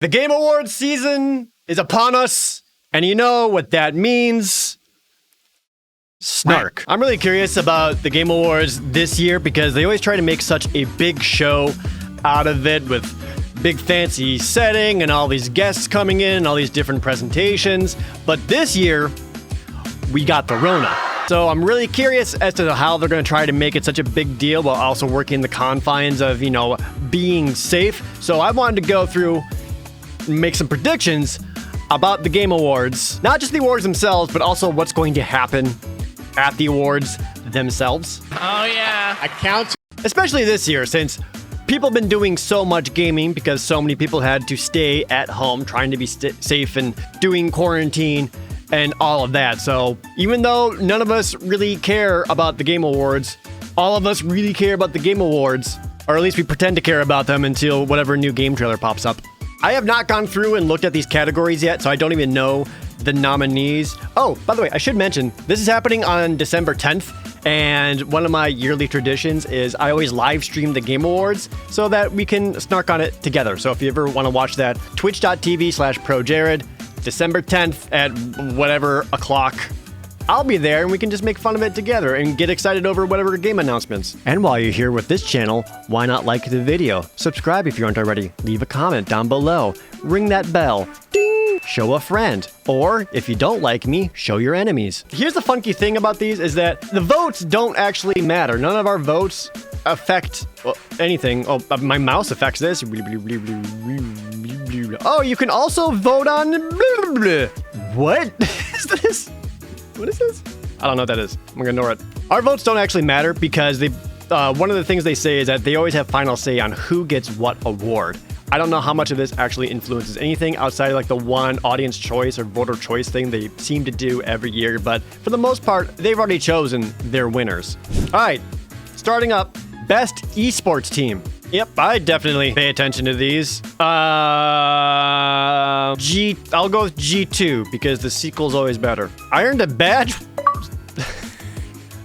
The Game Awards season is upon us, and you know what that means. Snark. I'm really curious about the Game Awards this year because they always try to make such a big show out of it with big fancy setting and all these guests coming in and all these different presentations. But this year, we got the Rona. So I'm really curious as to how they're going to try to make it such a big deal while also working the confines of, you know, being safe. So I wanted to go through make some predictions about the Game Awards. Not just the awards themselves, but also what's going to happen at the awards themselves. Oh yeah, I count. Especially this year, since people have been doing so much gaming because so many people had to stay at home trying to be safe and doing quarantine and all of that. So even though none of us really care about the Game Awards, all of us really care about the Game Awards, or at least we pretend to care about them until whatever new game trailer pops up. I have not gone through and looked at these categories yet, so I don't even know the nominees. Oh, by the way, I should mention, this is happening on December 10th, and one of my yearly traditions is I always live stream the Game Awards so that we can snark on it together. So if you ever want to watch that, twitch.tv/ProJared, December 10th at whatever o'clock. I'll be there and we can just make fun of it together and get excited over whatever game announcements. And while you're here with this channel, why not like the video? Subscribe if you aren't already. Leave a comment down below. Ring that bell. Ding! Show a friend. Or, if you don't like me, show your enemies. Here's the funky thing about these is that the votes don't actually matter. None of our votes affect anything. Oh, my mouse affects this. Oh, you can also vote on... What is this? What is this? I don't know what that is. I'm gonna ignore it. Our votes don't actually matter because they. One of the things they say is that they always have final say on who gets what award. I don't know how much of this actually influences anything outside of like the one audience choice or voter choice thing they seem to do every year, but for the most part, they've already chosen their winners. All right, starting up, best esports team. Yep, I definitely pay attention to these. I'll go with G2 because the sequel's always better. I earned a badge.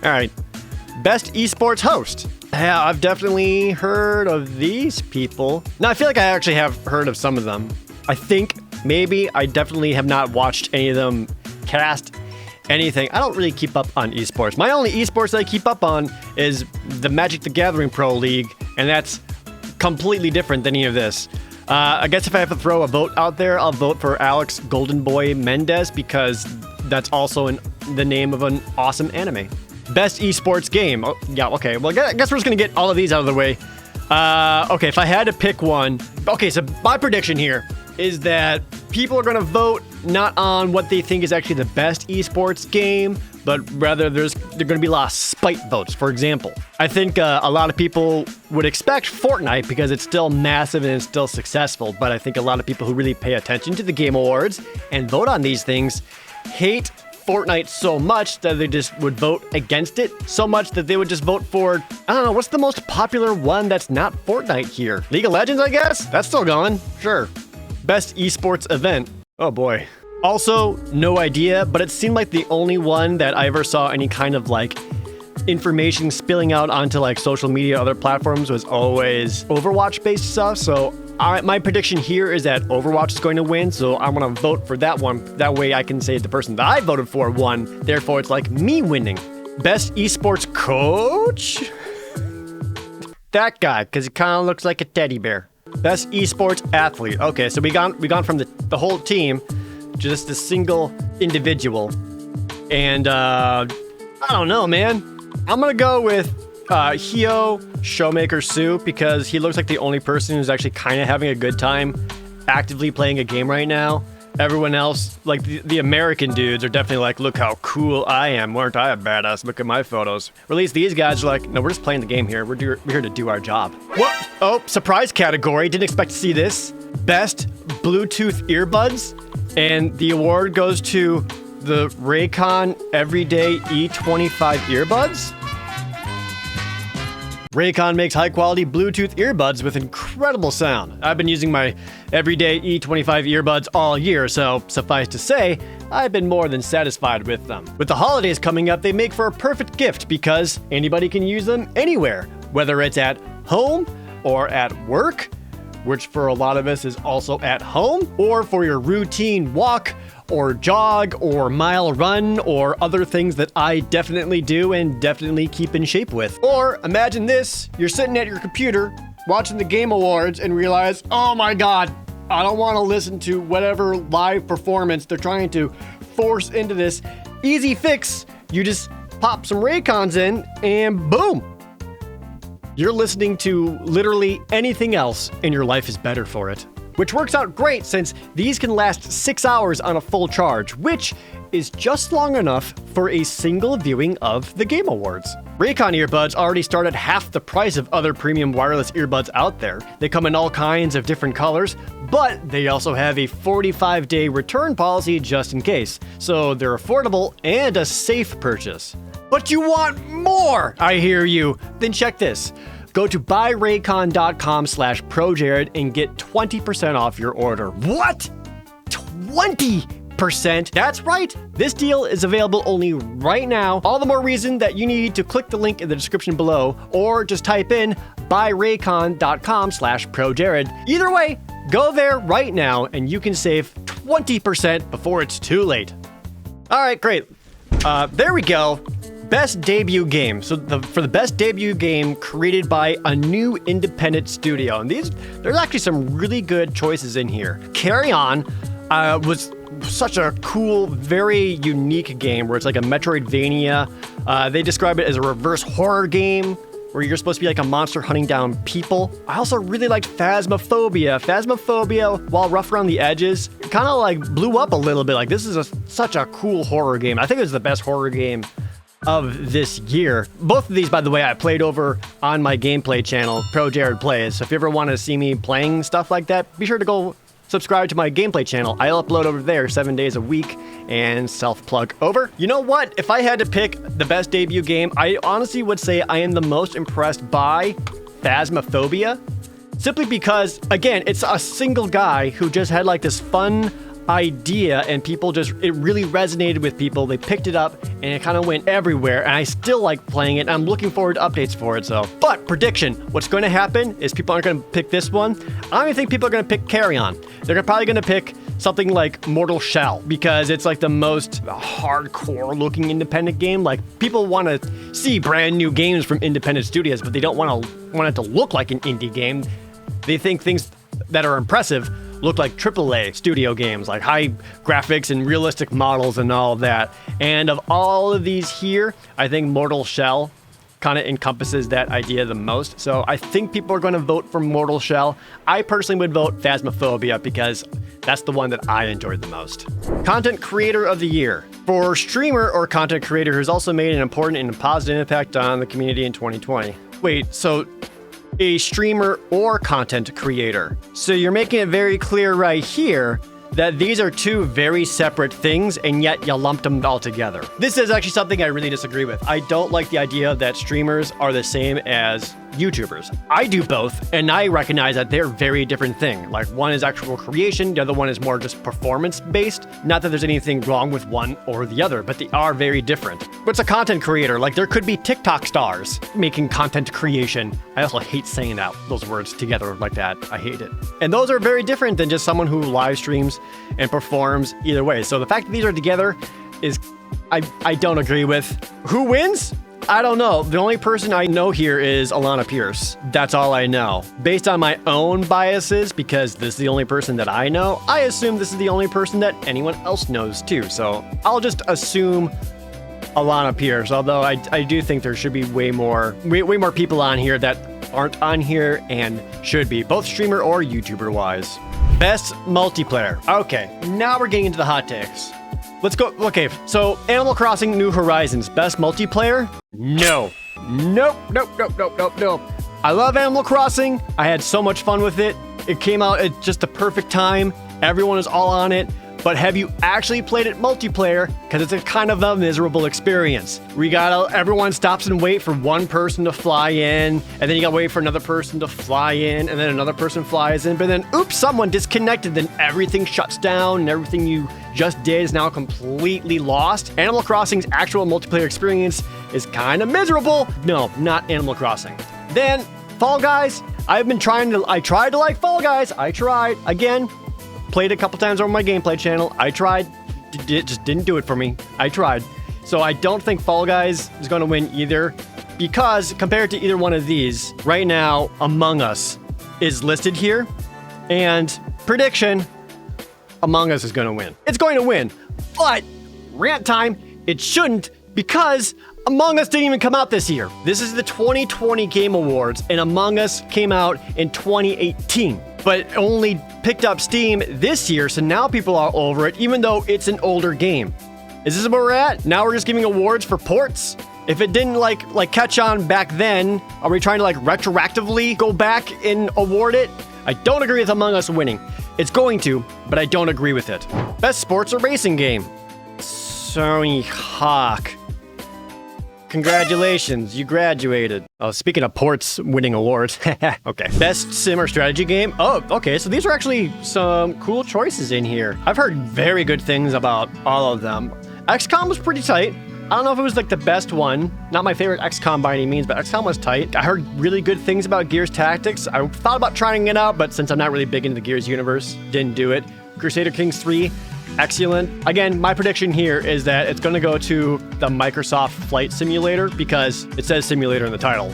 All right, best esports host. Yeah, I've definitely heard of these people. Now, I feel like I actually have heard of some of them. I think maybe I definitely have not watched any of them cast anything. I don't really keep up on esports. My only esports that I keep up on is the Magic the Gathering Pro League, and that's completely different than any of this. I guess if I have to throw a vote out there, I'll vote for Alex Golden Boy Mendez because that's also the name of an awesome anime. Best esports game. Oh, yeah, okay. Well, I guess we're just going to get all of these out of the way. Okay, if I had to pick one. Okay, so my prediction here is that people are going to vote not on what they think is actually the best esports game, but rather there are going to be a lot of spite votes. For example, I think a lot of people would expect Fortnite because it's still massive and it's still successful, but I think a lot of people who really pay attention to the Game Awards and vote on these things hate Fortnite so much that they just would vote against it so much that they would just vote for, I don't know, what's the most popular one that's not Fortnite here? League of Legends, I guess? That's still going. Sure. Best esports event. Oh boy. Also, no idea, but it seemed like the only one that I ever saw any kind of like information spilling out onto like social media, other platforms was always Overwatch-based stuff. So my prediction here is that Overwatch is going to win. So I want to vote for that one. That way I can say the person that I voted for won. Therefore, it's like me winning. Best esports coach? That guy, because he kind of looks like a teddy bear. Best esports athlete. Okay, so we gone from the whole team, just a single individual. And I don't know, man. I'm gonna go with Hio Showmaker Sue because he looks like the only person who's actually kind of having a good time actively playing a game right now. Everyone else, like the American dudes, are definitely like, look how cool I am. Weren't I a badass? Look at my photos. Or at least these guys are like, no, we're just playing the game here. We're here to do our job. What? Oh, surprise category. Didn't expect to see this. Best Bluetooth earbuds. And the award goes to the Raycon Everyday E25 earbuds. Raycon makes high-quality Bluetooth earbuds with incredible sound. I've been using my Everyday E25 earbuds all year, so suffice to say, I've been more than satisfied with them. With the holidays coming up, they make for a perfect gift because anybody can use them anywhere, whether it's at home or at work which for a lot of us is also at home, or for your routine walk or jog or mile run or other things that I definitely do and definitely keep in shape with. Or imagine this, you're sitting at your computer watching the Game Awards and realize, oh my God, I don't want to listen to whatever live performance they're trying to force into this. Easy fix, you just pop some Raycons in and boom. You're listening to literally anything else and your life is better for it. Which works out great since these can last 6 hours on a full charge, which is just long enough for a single viewing of the Game Awards. Raycon earbuds already start at half the price of other premium wireless earbuds out there. They come in all kinds of different colors, but they also have a 45-day return policy just in case, so they're affordable and a safe purchase. But you want more, I hear you. Then check this. Go to buyraycon.com/ProJared and get 20% off your order. What? 20%? That's right. This deal is available only right now. All the more reason that you need to click the link in the description below or just type in buyraycon.com/ProJared. Either way, go there right now and you can save 20% before it's too late. All right, great. There we go. Best debut game. So for the best debut game created by a new independent studio. And there's actually some really good choices in here. Carry On was such a cool, very unique game where it's like a Metroidvania. They describe it as a reverse horror game where you're supposed to be like a monster hunting down people. I also really liked Phasmophobia. Phasmophobia, while rough around the edges, kind of like blew up a little bit. Like this is such a cool horror game. I think it was the best horror game of this year. Both of these, by the way, I played over on my gameplay channel, ProJared Plays. So if you ever want to see me playing stuff like that, be sure to go subscribe to my gameplay channel. I'll upload over there 7 days a week and self-plug over. You know what? If I had to pick the best debut game, I honestly would say I am the most impressed by Phasmophobia. Simply because, again, it's a single guy who just had like this fun idea and it really resonated with people. They picked it up and it kind of went everywhere, and I still like playing it and I'm looking forward to updates for it. So, but prediction, what's going to happen is people aren't going to pick this one. I don't even think people are going to pick Carry On. They're probably going to pick something like Mortal Shell because it's like the most hardcore looking independent game. Like people want to see brand new games from independent studios, but they don't want it to look like an indie game. They think things that are impressive look like AAA studio games, like high graphics and realistic models and all of that. And of all of these here, I think Mortal Shell kind of encompasses that idea the most. So I think people are going to vote for Mortal Shell. I personally would vote Phasmophobia because that's the one that I enjoyed the most. Content Creator of the Year. For streamer or content creator who's also made an important and positive impact on the community in 2020. Wait, so a streamer or content creator. So you're making it very clear right here that these are two very separate things, and yet you lumped them all together. This is actually something I really disagree with. I don't like the idea that streamers are the same as YouTubers. I do both, and I recognize that they're very different things. Like one is actual creation, the other one is more just performance-based. Not that there's anything wrong with one or the other, but they are very different. What's a content creator? Like there could be TikTok stars making content creation. I also hate saying those words together like that. I hate it. And those are very different than just someone who live streams and performs either way. So the fact that these are together is, I don't agree with. Who wins? I don't know. The only person I know here is Alana Pierce. That's all I know. Based on my own biases, because this is the only person that I know, I assume this is the only person that anyone else knows too. So I'll just assume Alana Pierce, although I do think there should be way more people on here that aren't on here and should be, both streamer or YouTuber wise. Best multiplayer. Okay, now we're getting into the hot takes. Let's go. Okay, so Animal Crossing New Horizons, best multiplayer? No. Nope. I love Animal Crossing. I had so much fun with it. It came out at just the perfect time. Everyone is all on it. But have you actually played it multiplayer? Because it's a kind of a miserable experience. Everyone stops and wait for one person to fly in, and then you gotta wait for another person to fly in, and then another person flies in, but then oops, someone disconnected, then everything shuts down, and everything you just did is now completely lost. Animal Crossing's actual multiplayer experience is kind of miserable. No, not Animal Crossing. Then Fall Guys, I tried to like Fall Guys. I tried. Again, played a couple times over my gameplay channel. I tried. It just didn't do it for me. I tried. So I don't think Fall Guys is going to win either, because compared to either one of these, right now, Among Us is listed here. And prediction, Among Us is going to win. It's going to win. But rant time, it shouldn't, because Among Us didn't even come out this year. This is the 2020 Game Awards, and Among Us came out in 2018. But it only picked up steam this year, so now people are over it, even though it's an older game. Is this where we're at? Now we're just giving awards for ports? If it didn't like catch on back then, are we trying to like retroactively go back and award it? I don't agree with Among Us winning. It's going to, but I don't agree with it. Best sports or racing game? Sony Hawk. Congratulations, you graduated. Oh, speaking of ports winning awards. Okay. Best sim or strategy game? Oh, okay. So these are actually some cool choices in here. I've heard very good things about all of them. XCOM was pretty tight. I don't know if it was like the best one. Not my favorite XCOM by any means, but XCOM was tight. I heard really good things about Gears Tactics. I thought about trying it out, but since I'm not really big into the Gears universe, didn't do it. Crusader Kings 3, excellent. Again, my prediction here is that it's going to go to the Microsoft Flight Simulator because it says simulator in the title.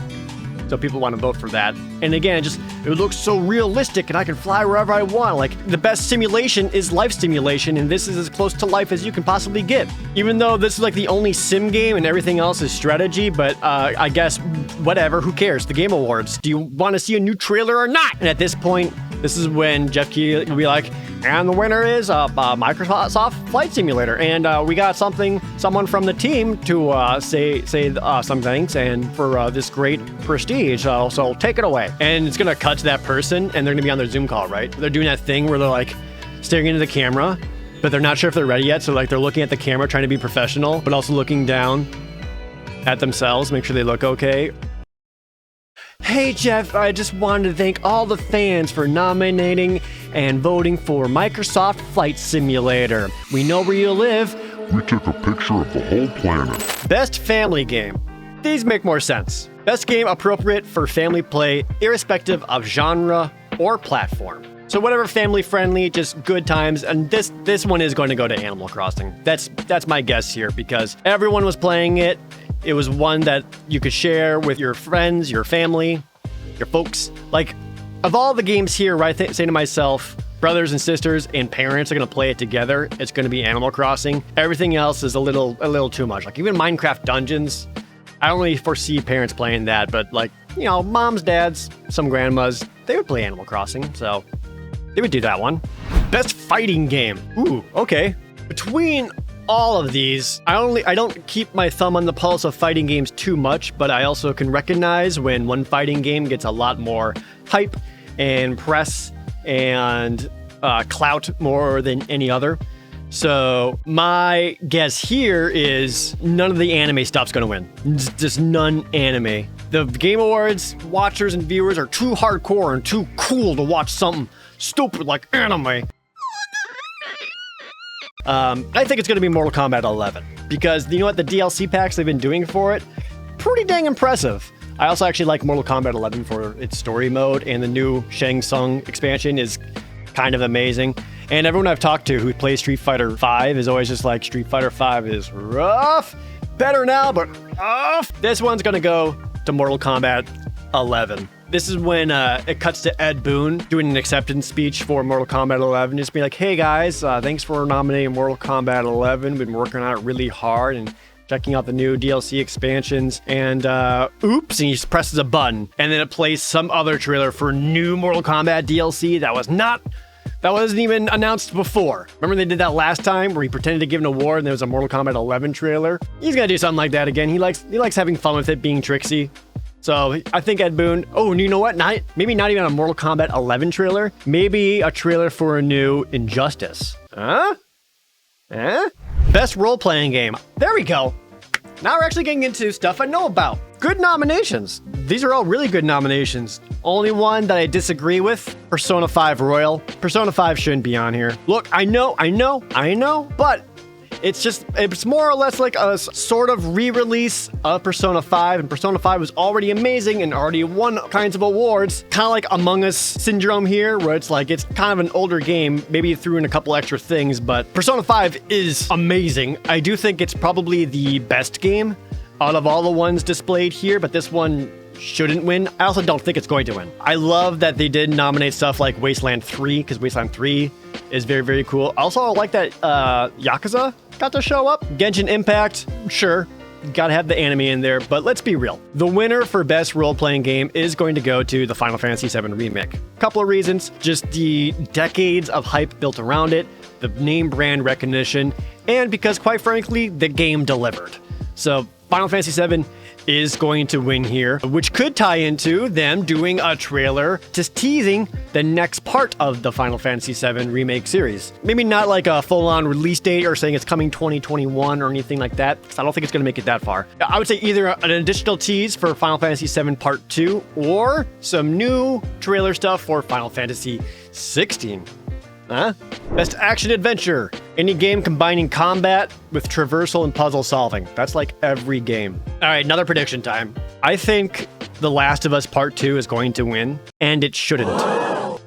So people want to vote for that. And again, it looks so realistic and I can fly wherever I want. Like, the best simulation is life simulation, and this is as close to life as you can possibly get. Even though this is like the only sim game and everything else is strategy, but I guess whatever, who cares? The Game Awards. Do you want to see a new trailer or not? And at this point, this is when Geoff Keighley will be like, and the winner is Microsoft Flight Simulator. And we got someone from the team to say some thanks and for this great prestige. So take it away. And it's gonna cut to that person, and they're gonna be on their Zoom call, right? They're doing that thing where they're like staring into the camera, but they're not sure if they're ready yet. So like they're looking at the camera, trying to be professional, but also looking down at themselves, make sure they look okay. Hey Geoff, I just wanted to thank all the fans for nominating and voting for Microsoft Flight Simulator. We know where you live. We took a picture of the whole planet. Best family game. These make more sense. Best game appropriate for family play, irrespective of genre or platform. So whatever family friendly, just good times. And this one is going to go to Animal Crossing. That's my guess here, because everyone was playing it. It was one that you could share with your friends, your family, your folks. Like, of all the games here, I say to myself, brothers and sisters and parents are going to play it together. It's going to be Animal Crossing. Everything else is a little too much. Like, even Minecraft Dungeons, I don't really foresee parents playing that. But, like, you know, moms, dads, some grandmas, they would play Animal Crossing. So they would do that one. Best fighting game. Ooh, okay. Between all of these, I don't keep my thumb on the pulse of fighting games too much, but I also can recognize when one fighting game gets a lot more hype and press and clout more than any other. So my guess here is none of the anime stuff's gonna win. Just none anime. The Game Awards watchers and viewers are too hardcore and too cool to watch something stupid like anime. I think it's going to be Mortal Kombat 11, because you know what, the DLC packs they've been doing for it, pretty dang impressive. I also actually like Mortal Kombat 11 for its story mode, and the new Shang Tsung expansion is kind of amazing. And everyone I've talked to who plays Street Fighter V is always just like, Street Fighter V is rough, better now, but rough. This one's going to go to Mortal Kombat 11. This is when it cuts to Ed Boon doing an acceptance speech for Mortal Kombat 11. Just be like, hey guys, thanks for nominating Mortal Kombat 11. Been working on it really hard and checking out the new DLC expansions. And oops, and he just presses a button. And then it plays some other trailer for new Mortal Kombat DLC that wasn't even announced before. Remember they did that last time where he pretended to give an award and there was a Mortal Kombat 11 trailer? He's gonna do something like that again. He likes having fun with it, being tricksy. So I think Ed Boon, oh, and you know what? Maybe not even a Mortal Kombat 11 trailer. Maybe a trailer for a new Injustice. Huh? Best role-playing game. There we go. Now we're actually getting into stuff I know about. Good nominations. These are all really good nominations. Only one that I disagree with, Persona 5 Royal. Persona 5 shouldn't be on here. Look, I know, but It's more or less like a sort of re-release of Persona 5, and Persona 5 was already amazing and already won kinds of awards. Kind of like Among Us syndrome here, where it's like, it's kind of an older game, maybe threw in a couple extra things, but Persona 5 is amazing. I do think it's probably the best game out of all the ones displayed here, but this one shouldn't win. I also don't think it's going to win. I love that they did nominate stuff like Wasteland 3, because Wasteland 3 is very, very cool. Also, I like that Yakuza got to show up. Genshin Impact, sure, gotta have the anime in there, but let's be real. The winner for best role-playing game is going to go to the Final Fantasy VII Remake. Couple of reasons, just the decades of hype built around it, the name brand recognition, and because, quite frankly, the game delivered. So Final Fantasy VII is going to win here, which could tie into them doing a trailer just teasing the next part of the Final Fantasy VII Remake series. Maybe not like a full-on release date or saying it's coming 2021 or anything like that, because I don't think it's going to make it that far. I would say either an additional tease for Final Fantasy VII Part 2 or some new trailer stuff for Final Fantasy 16. Huh? Best action adventure. Any game combining combat with traversal and puzzle solving. That's like every game. All right, another prediction time. I think The Last of Us Part 2 is going to win, and it shouldn't.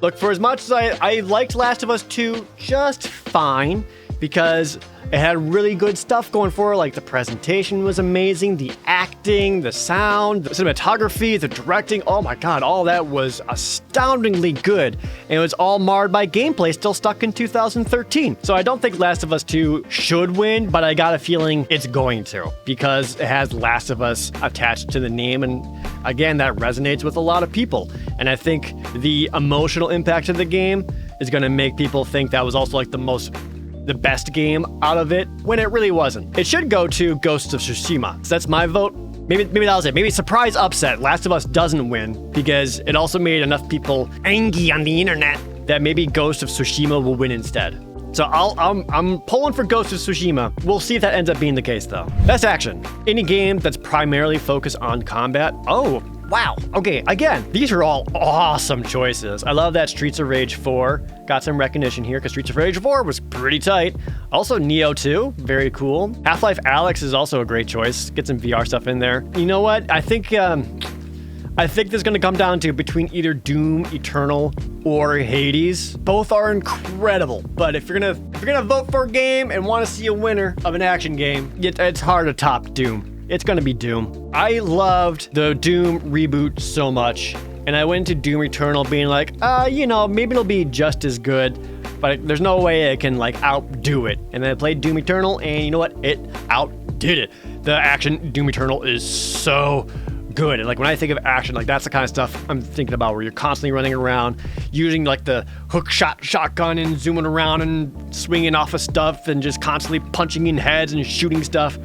Look, for as much as I liked Last of Us 2 just fine, because it had really good stuff going for it, like the presentation was amazing, the acting, the sound, the cinematography, the directing, oh my god, all that was astoundingly good. And it was all marred by gameplay still stuck in 2013. So I don't think Last of Us 2 should win, but I got a feeling it's going to, because it has Last of Us attached to the name, and again, that resonates with a lot of people. And I think the emotional impact of the game is going to make people think that was also like the best game out of it, when it really wasn't. It should go to Ghost of Tsushima. So that's my vote. Maybe that was it. Maybe surprise upset. Last of Us doesn't win, because it also made enough people angry on the internet that maybe Ghost of Tsushima will win instead. So I'm pulling for Ghost of Tsushima. We'll see if that ends up being the case, though. Best action. Any game that's primarily focused on combat. Oh, wow. Okay, again, these are all awesome choices. I love that Streets of Rage 4 got some recognition here, because Streets of Rage 4 was pretty tight. Also, Neo 2, very cool. Half-Life Alyx is also a great choice. Get some VR stuff in there. You know what? I think this is going to come down to between either Doom Eternal or Hades. Both are incredible, but if you're gonna vote for a game and want to see a winner of an action game, it's hard to top Doom. It's gonna be Doom. I loved the Doom reboot so much, and I went to Doom Eternal being like, maybe it'll be just as good, but there's no way it can like outdo it. And then I played Doom Eternal, and you know what? It outdid it. The action Doom Eternal is so good. And like when I think of action, like that's the kind of stuff I'm thinking about, where you're constantly running around using like the hook shotgun and zooming around and swinging off of stuff and just constantly punching in heads and shooting stuff.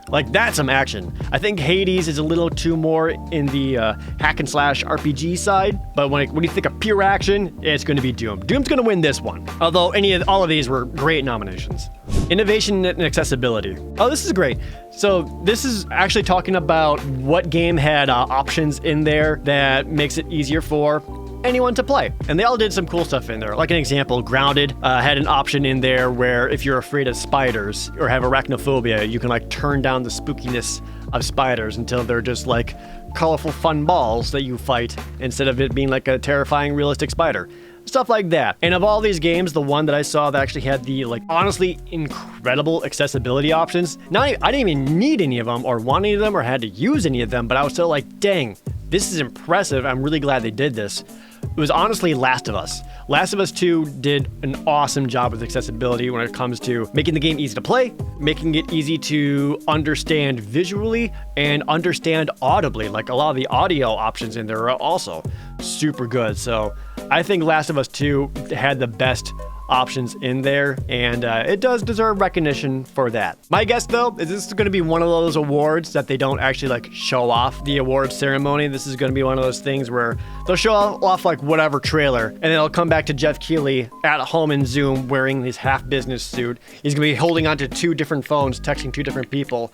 Like, that's some action. I think Hades is a little too more in the hack and slash RPG side, but when you think of pure action, it's going to be Doom. Doom's going to win this one, although all of these were great nominations. Innovation and accessibility. Oh, this is great. So this is actually talking about what game had options in there that makes it easier for anyone to play. And they all did some cool stuff in there. Like an example, Grounded had an option in there where if you're afraid of spiders or have arachnophobia, you can like turn down the spookiness of spiders until they're just like colorful fun balls that you fight, instead of it being like a terrifying realistic spider. Stuff like that. And of all these games, the one that I saw that actually had the like honestly incredible accessibility options, I didn't even need any of them or want any of them or had to use any of them, but I was still like, dang, this is impressive. I'm really glad they did this. It was honestly Last of Us. Last of Us 2 did an awesome job with accessibility when it comes to making the game easy to play, making it easy to understand visually and understand audibly. Like a lot of the audio options in there are also super good. So I think Last of Us 2 had the best options in there, and it does deserve recognition for that. My guess, though, is this is going to be one of those awards that they don't actually like show off the awards ceremony. This is going to be one of those things where they'll show off like whatever trailer, and then it'll come back to Geoff Keighley at home in Zoom wearing his half business suit. He's going to be holding onto 2 different phones, texting 2 different people,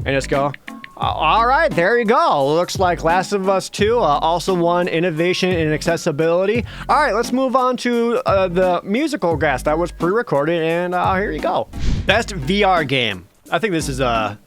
and just go, all right, there you go. Looks like Last of Us 2 also won innovation and accessibility. All right, let's move on to the musical guest that was pre-recorded, and here you go. Best VR game. I think this is a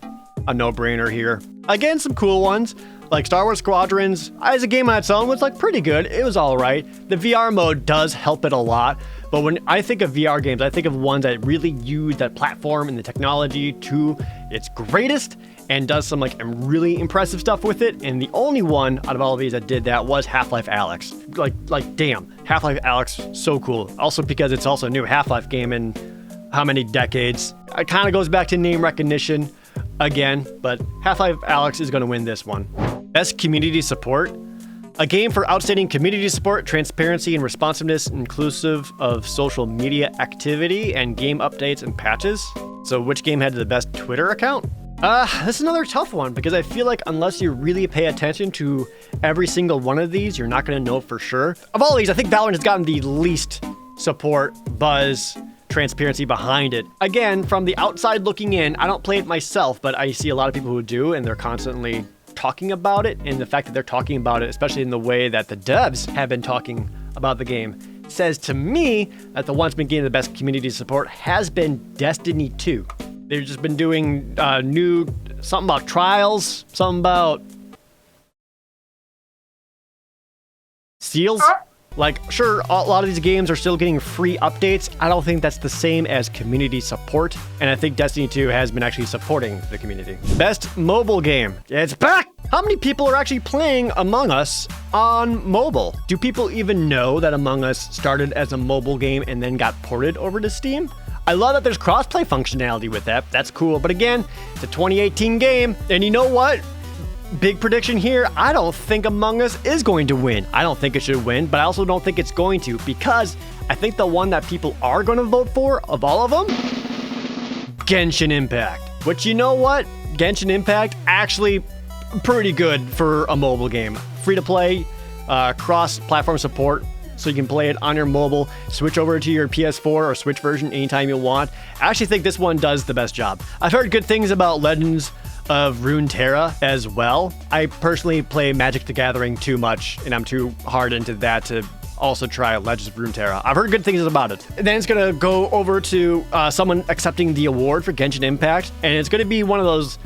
no-brainer here. Again, some cool ones. Like Star Wars Squadrons, as a game on its own, was like pretty good. It was all right. The VR mode does help it a lot. But when I think of VR games, I think of ones that really use that platform and the technology to its greatest and does some like really impressive stuff with it. And the only one out of all of these that did that was Half-Life Alyx. Like damn, Half-Life Alyx, so cool. Also because it's also a new Half-Life game in how many decades? It kind of goes back to name recognition again, but Half-Life Alyx is going to win this one. Best community support. A game for outstanding community support, transparency, and responsiveness, inclusive of social media activity and game updates and patches. So which game had the best Twitter account? This is another tough one because I feel like unless you really pay attention to every single one of these, you're not going to know for sure. Of all these, I think Valorant has gotten the least support, buzz, transparency behind it. Again, from the outside looking in, I don't play it myself, but I see a lot of people who do, and they're constantly talking about it, and the fact that they're talking about it, especially in the way that the devs have been talking about the game, says to me that the one's been getting the best community support has been Destiny 2. They've just been doing something about trials, something about seals. Like, sure, a lot of these games are still getting free updates. I don't think that's the same as community support. And I think Destiny 2 has been actually supporting the community. Best mobile game. It's back! How many people are actually playing Among Us on mobile? Do people even know that Among Us started as a mobile game and then got ported over to Steam? I love that there's crossplay functionality with that. That's cool. But again, it's a 2018 game. And you know what? Big prediction here, I don't think Among Us is going to win. I don't think it should win, but I also don't think it's going to because I think the one that people are going to vote for, of all of them, Genshin Impact. Which, you know what? Genshin Impact, actually pretty good for a mobile game. Free to play, cross-platform support, so you can play it on your mobile, switch over to your PS4 or Switch version anytime you want. I actually think this one does the best job. I've heard good things about Legends of Runeterra as well. I personally play Magic the Gathering too much, and I'm too hard into that to also try Legends of Runeterra. I've heard good things about it. And then it's gonna go over to someone accepting the award for Genshin Impact, and it's gonna be one of those,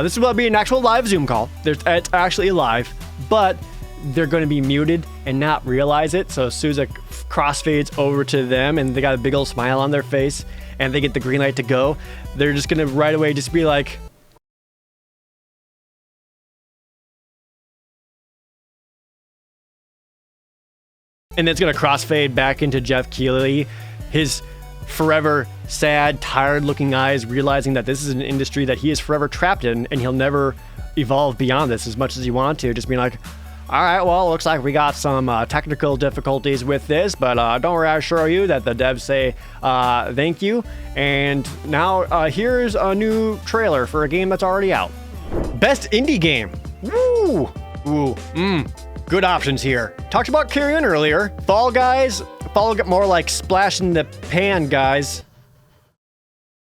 this will be an actual live Zoom call. It's actually live, but they're gonna be muted and not realize it. So as soon as it crossfades over to them and they got a big old smile on their face and they get the green light to go, they're just gonna right away just be like, and it's going to crossfade back into Geoff Keighley, his forever sad, tired-looking eyes, realizing that this is an industry that he is forever trapped in, and he'll never evolve beyond this as much as he wants to. Just being like, all right, well, looks like we got some technical difficulties with this, but don't worry, I assure you that the devs say thank you. And now here's a new trailer for a game that's already out. Best indie game. Woo! Ooh, good options here. Talked about Carrion earlier. Fall Guys, more like Splash in the Pan guys.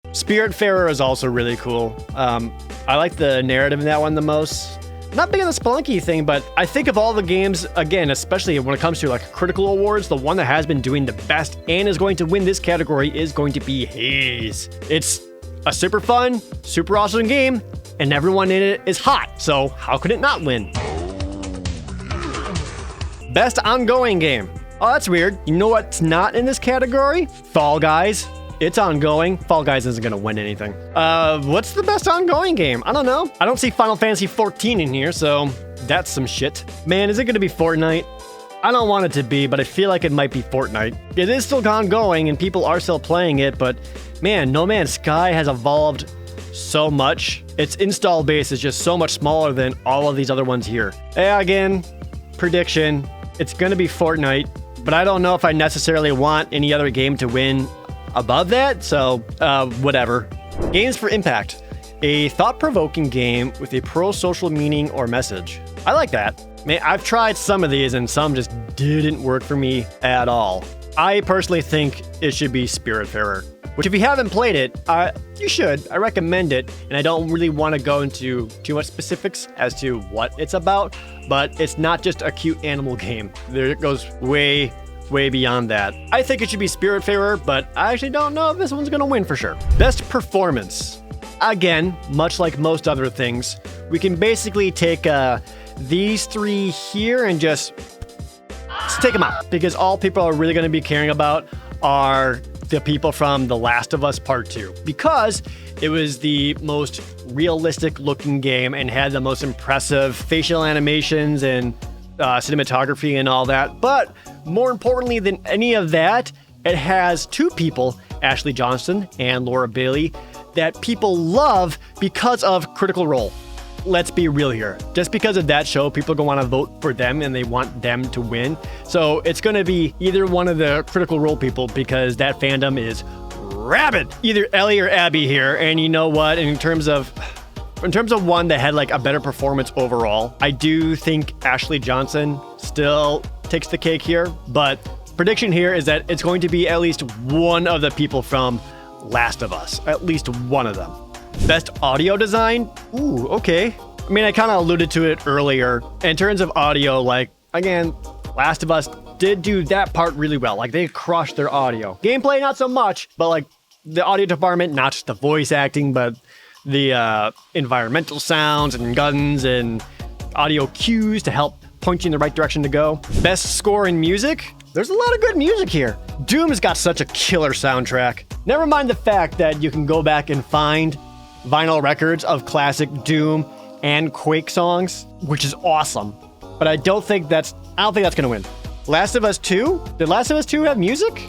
Spiritfarer is also really cool. I like the narrative in that one the most. Not big on the Spelunky thing, but I think of all the games, again, especially when it comes to like critical awards, the one that has been doing the best and is going to win this category is going to be Haze. It's a super fun, super awesome game, and everyone in it is hot, so how could it not win? Best ongoing game. Oh, that's weird. You know what's not in this category? Fall Guys. It's ongoing. Fall Guys isn't gonna win anything. What's the best ongoing game? I don't know. I don't see Final Fantasy 14 in here, so that's some shit. Man, is it gonna be Fortnite? I don't want it to be, but I feel like it might be Fortnite. It is still ongoing and people are still playing it, but man, No Man's Sky has evolved so much. Its install base is just so much smaller than all of these other ones here. Yeah, again, prediction, it's gonna be Fortnite, but I don't know if I necessarily want any other game to win above that, so whatever. Games for Impact. A thought-provoking game with a pro-social meaning or message. I like that. Man, I've tried some of these and some just didn't work for me at all. I personally think it should be Spiritfarer, which if you haven't played it, you should. I recommend it, and I don't really want to go into too much specifics as to what it's about, but it's not just a cute animal game. There it goes way way beyond that. I think it should be Spiritfarer, but I actually don't know if this one's gonna win for sure. Best performance. Again, much like most other things, we can basically take these three here and just take them out, because all people are really gonna be caring about are the people from The Last of Us Part 2, because it was the most realistic looking game and had the most impressive facial animations and cinematography and all that. But more importantly than any of that, it has two people, Ashley Johnson and Laura Bailey, that people love because of Critical Role. Let's be real here. Just because of that show, people are going to want to vote for them and they want them to win. So it's going to be either one of the Critical Role people, because that fandom is rabid. Either Ellie or Abby here. And you know what? In terms of one that had like a better performance overall, I do think Ashley Johnson still takes the cake here. But prediction here is that it's going to be at least one of the people from Last of Us. At least one of them. Best audio design? Ooh, okay. I mean, I kind of alluded to it earlier. In terms of audio, like, again, Last of Us did do that part really well. Like, they crushed their audio. Gameplay, not so much, but like the audio department, not just the voice acting, but the environmental sounds and guns and audio cues to help point you in the right direction to go. Best score in music? There's a lot of good music here. Doom has got such a killer soundtrack. Never mind the fact that you can go back and find vinyl records of classic Doom and Quake songs, which is awesome. But I don't think that's gonna win. Last of Us 2? Did Last of Us 2 have music?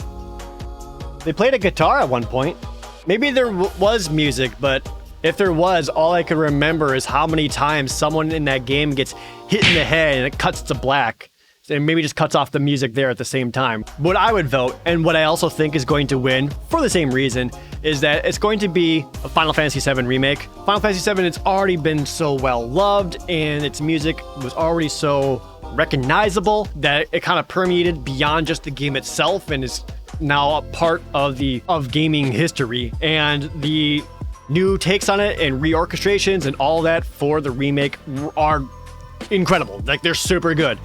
They played a guitar at one point. Maybe there was music, but if there was, all I could remember is how many times someone in that game gets hit in the head and it cuts to black. And maybe just cuts off the music there at the same time. What I would vote, and what I also think is going to win for the same reason, is that it's going to be a Final Fantasy VII Remake. Final Fantasy VII, it's already been so well loved, and its music was already so recognizable that it kind of permeated beyond just the game itself and is now a part of gaming history. And the new takes on it and reorchestrations and all that for the remake are incredible. Like, they're super good.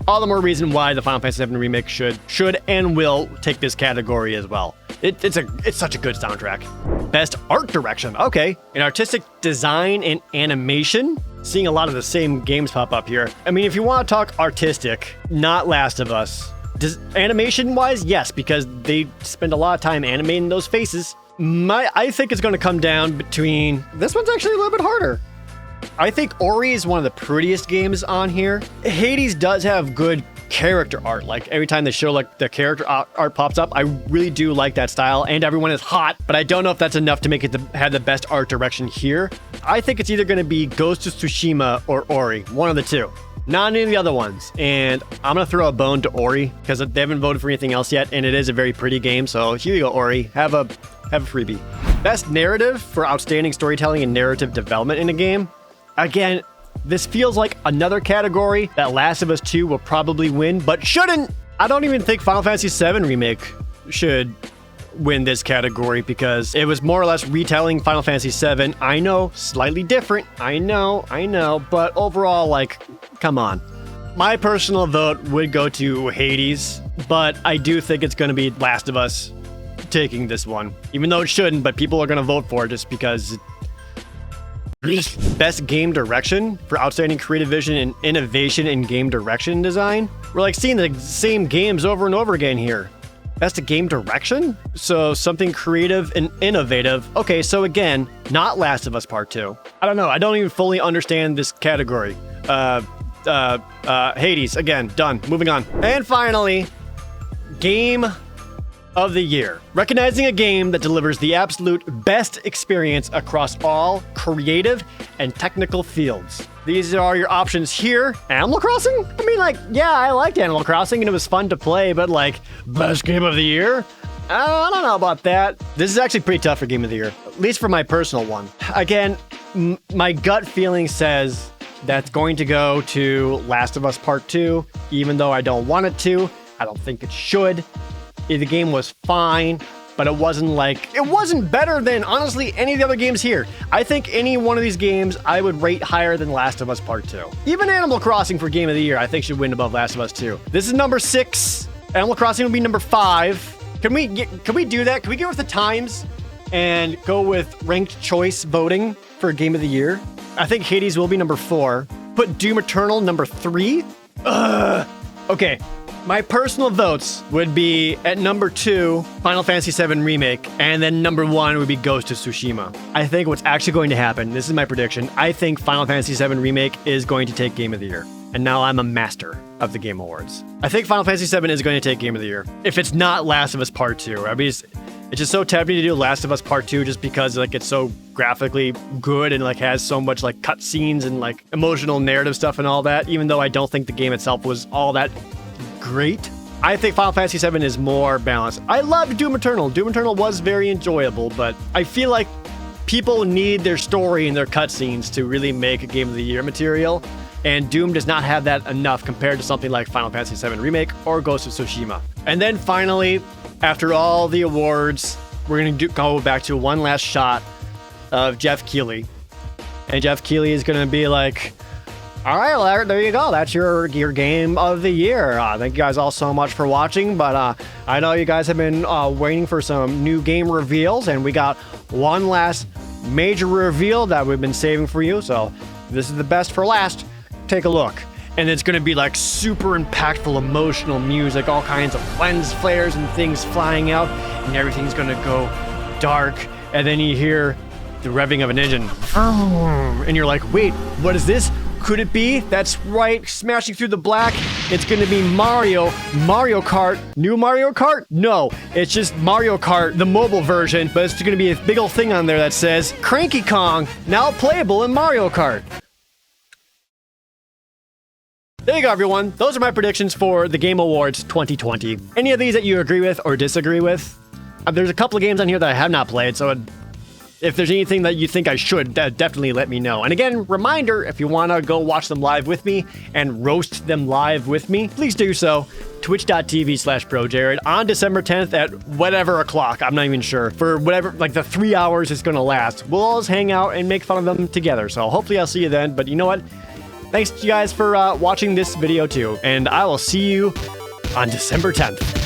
All the more reason why the Final Fantasy VII Remake should and will take this category as well. It's such a good soundtrack. Best art direction. Okay. In artistic design and animation, seeing a lot of the same games pop up here. I mean, if you want to talk artistic, not Last of Us. Animation-wise, yes, because they spend a lot of time animating those faces. I think it's going to come down between... This one's actually a little bit harder. I think Ori is one of the prettiest games on here. Hades does have good character art. Like, every time they show like the character art pops up, I really do like that style, and everyone is hot, but I don't know if that's enough to make it have the best art direction here. I think it's either going to be Ghost of Tsushima or Ori, one of the two. Not any of the other ones. And I'm going to throw a bone to Ori because they haven't voted for anything else yet, and it is a very pretty game. So here you go, Ori. Have a freebie. Best narrative for outstanding storytelling and narrative development in a game. Again, this feels like another category that Last of Us 2 will probably win, but shouldn't. I don't even think Final Fantasy VII Remake should win this category because it was more or less retelling Final Fantasy VII. I know, slightly different. I know, but overall, like, come on. My personal vote would go to Hades, but I do think it's going to be Last of Us taking this one. Even though it shouldn't, but people are going to vote for it just because... Best game direction for outstanding creative vision and innovation in game direction design. We're like seeing the same games over and over again here. Best game direction? So something creative and innovative. Okay, so again, not Last of Us Part 2. I don't know. I don't even fully understand this category. Hades, again, done. Moving on. And finally, Game of the Year. Recognizing a game that delivers the absolute best experience across all creative and technical fields. These are your options here. Animal Crossing? I mean, like, yeah, I liked Animal Crossing and it was fun to play, but like, best game of the year? I don't know about that. This is actually pretty tough for game of the year, at least for my personal one. Again, my gut feeling says that's going to go to Last of Us Part 2, even though I don't want it to. I don't think it should. The game was fine, but it wasn't better than, honestly, any of the other games here. I think any one of these games I would rate higher than Last of Us Part 2. Even Animal Crossing for Game of the Year, I think should win above Last of Us 2. This is number 6. Animal Crossing will be number 5. Can we do that? Can we go with the times and go with ranked choice voting for Game of the Year? I think Hades will be number 4. Put Doom Eternal number 3. Okay. My personal votes would be at number 2, Final Fantasy VII Remake, and then number 1 would be Ghost of Tsushima. I think what's actually going to happen, this is my prediction, I think Final Fantasy VII Remake is going to take Game of the Year. And now I'm a master of the Game Awards. I think Final Fantasy VII is going to take Game of the Year. If it's not Last of Us Part 2. I mean, it's just so tempting to do Last of Us Part 2 just because like it's so graphically good and like has so much like cutscenes and like emotional narrative stuff and all that, even though I don't think the game itself was all that great. I think Final Fantasy VII is more balanced. I loved Doom Eternal. Doom Eternal was very enjoyable, but I feel like people need their story and their cutscenes to really make a Game of the Year material, and Doom does not have that enough compared to something like Final Fantasy VII Remake or Ghost of Tsushima. And then finally, after all the awards, we're going to go back to one last shot of Geoff Keighley. And Geoff Keighley is going to be like, all right, well, there you go. That's your Game of the Year. Thank you guys all so much for watching, but I know you guys have been waiting for some new game reveals, and we got one last major reveal that we've been saving for you, so this is the best for last. Take a look. And it's going to be like super impactful, emotional music, all kinds of lens flares and things flying out, and everything's going to go dark, and then you hear the revving of an engine. And you're like, wait, what is this? Could it be? That's right, smashing through the black. It's gonna be Mario Kart. New Mario Kart? No, it's just Mario Kart, the mobile version, but it's gonna be a big old thing on there that says, Cranky Kong, now playable in Mario Kart. There you go, everyone. Those are my predictions for the Game Awards 2020. Any of these that you agree with or disagree with? There's a couple of games on here that I have not played, so if there's anything that you think I should, definitely let me know. And again, reminder, if you want to go watch them live with me and roast them live with me, please do so. Twitch.tv/ProJared on December 10th at whatever o'clock. I'm not even sure. For whatever, like the 3 hours it's going to last. We'll always hang out and make fun of them together. So hopefully I'll see you then. But you know what? Thanks to you guys for watching this video too. And I will see you on December 10th.